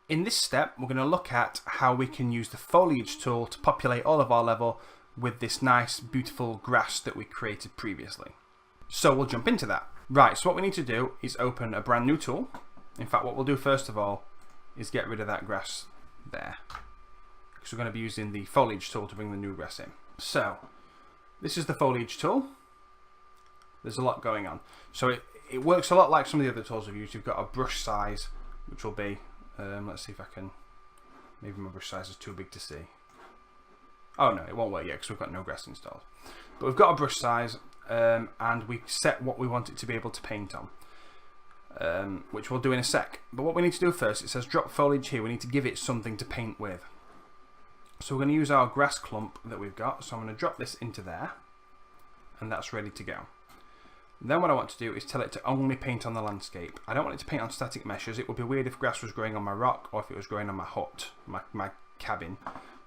In this step, we're going to look at how we can use the foliage tool to populate all of our level with this nice, beautiful grass that we created previously. So we'll jump into that. Right, so what we need to do is open a brand new tool. In fact, what we'll do first of all is get rid of that grass there, because we're going to be using the foliage tool to bring the new grass in. So this is the foliage tool. There's a lot going on. So it works a lot like some of the other tools we've used. You've got a brush size, which will be, let's see if I can, maybe my brush size is too big to see. Oh no, it won't work yet because we've got no grass installed. But we've got a brush size, and we set what we want it to be able to paint on, which we'll do in a sec. But what we need to do first, it says drop foliage here. We need to give it something to paint with. So we're going to use our grass clump that we've got. So I'm going to drop this into there, and that's ready to go. Then what I want to do is tell it to only paint on the landscape. I don't want it to paint on static meshes. It would be weird if grass was growing on my rock or if it was growing on my hut, my cabin.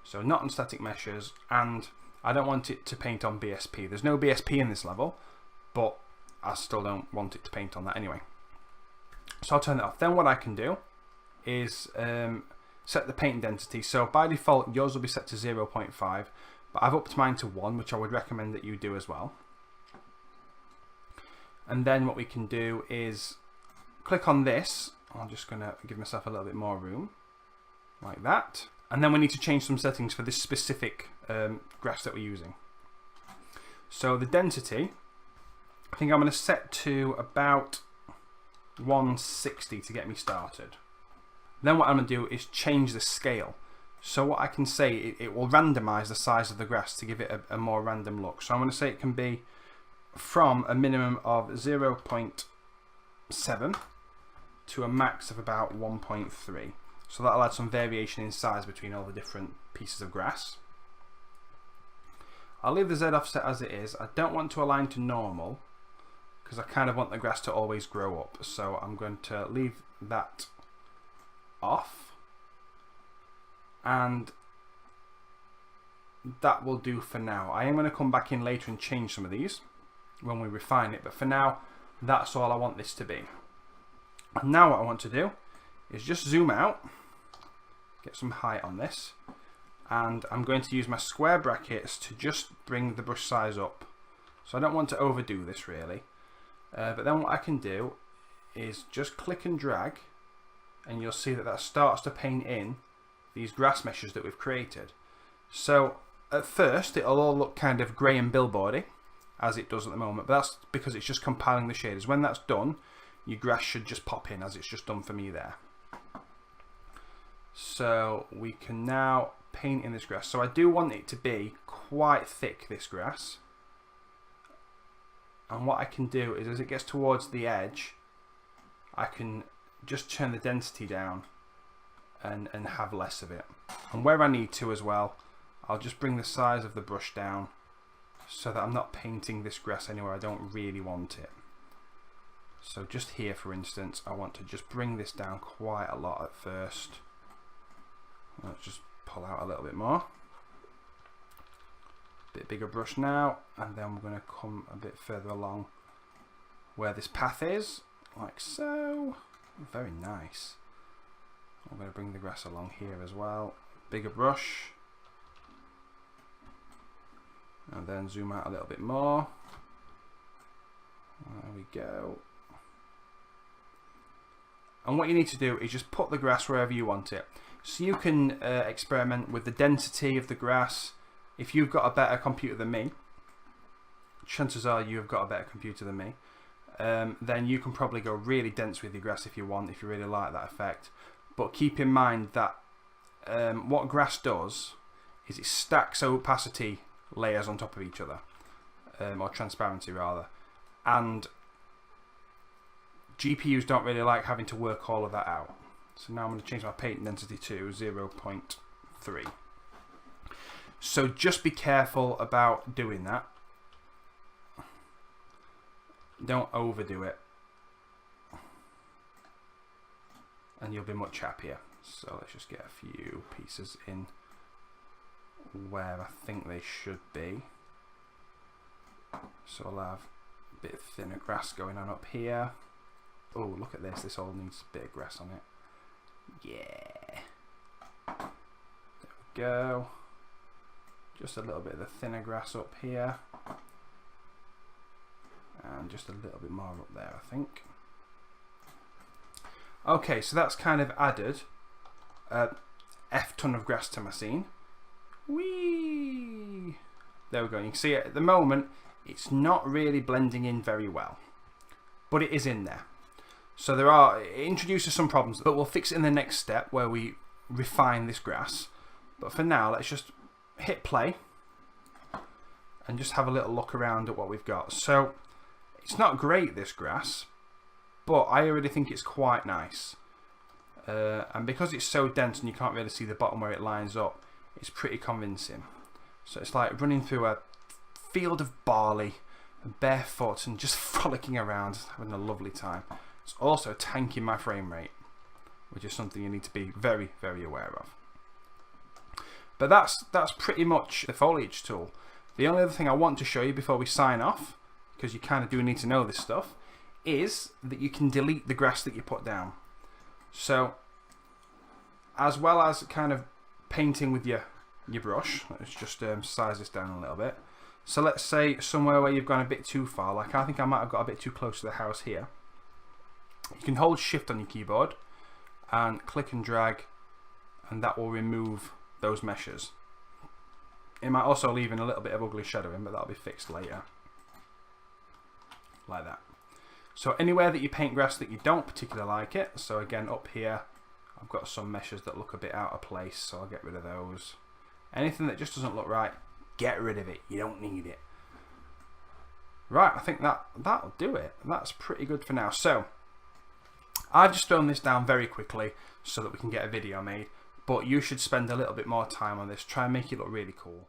So not on static meshes, and I don't want it to paint on BSP. There's no BSP in this level, but I still don't want it to paint on that anyway. So I'll turn that off. Then what I can do is set the paint density. So by default, yours will be set to 0.5, but I've upped mine to 1, which I would recommend that you do as well. And then what we can do is click on this. I'm just going to give myself a little bit more room, like that. And then we need to change some settings for this specific grass that we're using. So the density, I think I'm going to set to about 160 to get me started. Then what I'm going to do is change the scale. So what I can say, it will randomize the size of the grass to give it a more random look. So I'm going to say it can be from a minimum of 0.7 to a max of about 1.3. So that'll add some variation in size between all the different pieces of grass. I'll leave the Z offset as it is. I don't want to align to normal because I kind of want the grass to always grow up. So I'm going to leave that off, and that will do for now. I am going to come back in later and change some of these when we refine it, but for now that's all I want this to be. And now what I want to do is just zoom out, get some height on this, and I'm going to use my square brackets to just bring the brush size up. So I don't want to overdo this really, but then what I can do is just click and drag, and you'll see that starts to paint in these grass meshes that we've created. So at first it'll all look kind of grey and billboardy, as it does at the moment, but that's because it's just compiling the shaders. When that's done, your grass should just pop in, as it's just done for me there. So we can now paint in this grass. So I do want it to be quite thick, this grass. And what I can do is, as it gets towards the edge, I can just turn the density down and have less of it. And where I need to as well, I'll just bring the size of the brush down so that I'm not painting this grass anywhere I don't really want it. So just here, for instance, I want to just bring this down quite a lot at first. Let's just pull out a little bit more. Bit bigger brush now, and then we're going to come a bit further along where this path is, like so. Very nice. I'm going to bring the grass along here as well. Bigger brush. And then zoom out a little bit more. There we go. And what you need to do is just put the grass wherever you want it. So you can experiment with the density of the grass. If you've got a better computer than me, chances are you've got a better computer than me, then you can probably go really dense with your grass if you want, if you really like that effect. But keep in mind that what grass does is it stacks opacity layers on top of each other, or transparency rather, and GPUs don't really like having to work all of that out. So now I'm going to change my paint density to 0.3. So just be careful about doing that. Don't overdo it, and you'll be much happier. So let's just get a few pieces in where I think they should be. So I'll have a bit thinner grass going on up here. Oh, look at this. This all needs a bit of grass on it. Yeah. go. Just a little bit of the thinner grass up here. And just a little bit more up there, I think. Okay, so that's kind of added a F ton of grass to my scene. Whee! There we go. You can see at the moment it's not really blending in very well, but it is in there. So it introduces some problems, but we'll fix it in the next step where we refine this grass. But for now, let's just hit play and just have a little look around at what we've got. So it's not great, this grass, but I already think it's quite nice. And because it's so dense and you can't really see the bottom where it lines up, it's pretty convincing. So it's like running through a field of barley, barefoot and just frolicking around, having a lovely time. It's also tanking my frame rate, which is something you need to be very, very aware of. But that's pretty much the foliage tool. The only other thing I want to show you before we sign off, because you kind of do need to know this stuff, is that you can delete the grass that you put down. So as well as kind of painting with your brush, let's just size this down a little bit. So let's say somewhere where you've gone a bit too far, like I think I might have got a bit too close to the house here. You can hold shift on your keyboard and click and drag, and that will remove those meshes. It might also leave in a little bit of ugly shadowing, but that'll be fixed later. Like that. So anywhere that you paint grass that you don't particularly like it, so again up here I've got some meshes that look a bit out of place, so I'll get rid of those. Anything that just doesn't look right, get rid of it. You don't need it. Right, I think that'll do it. That's pretty good for now. So I've just thrown this down very quickly so that we can get a video made, but you should spend a little bit more time on this. Try and make it look really cool.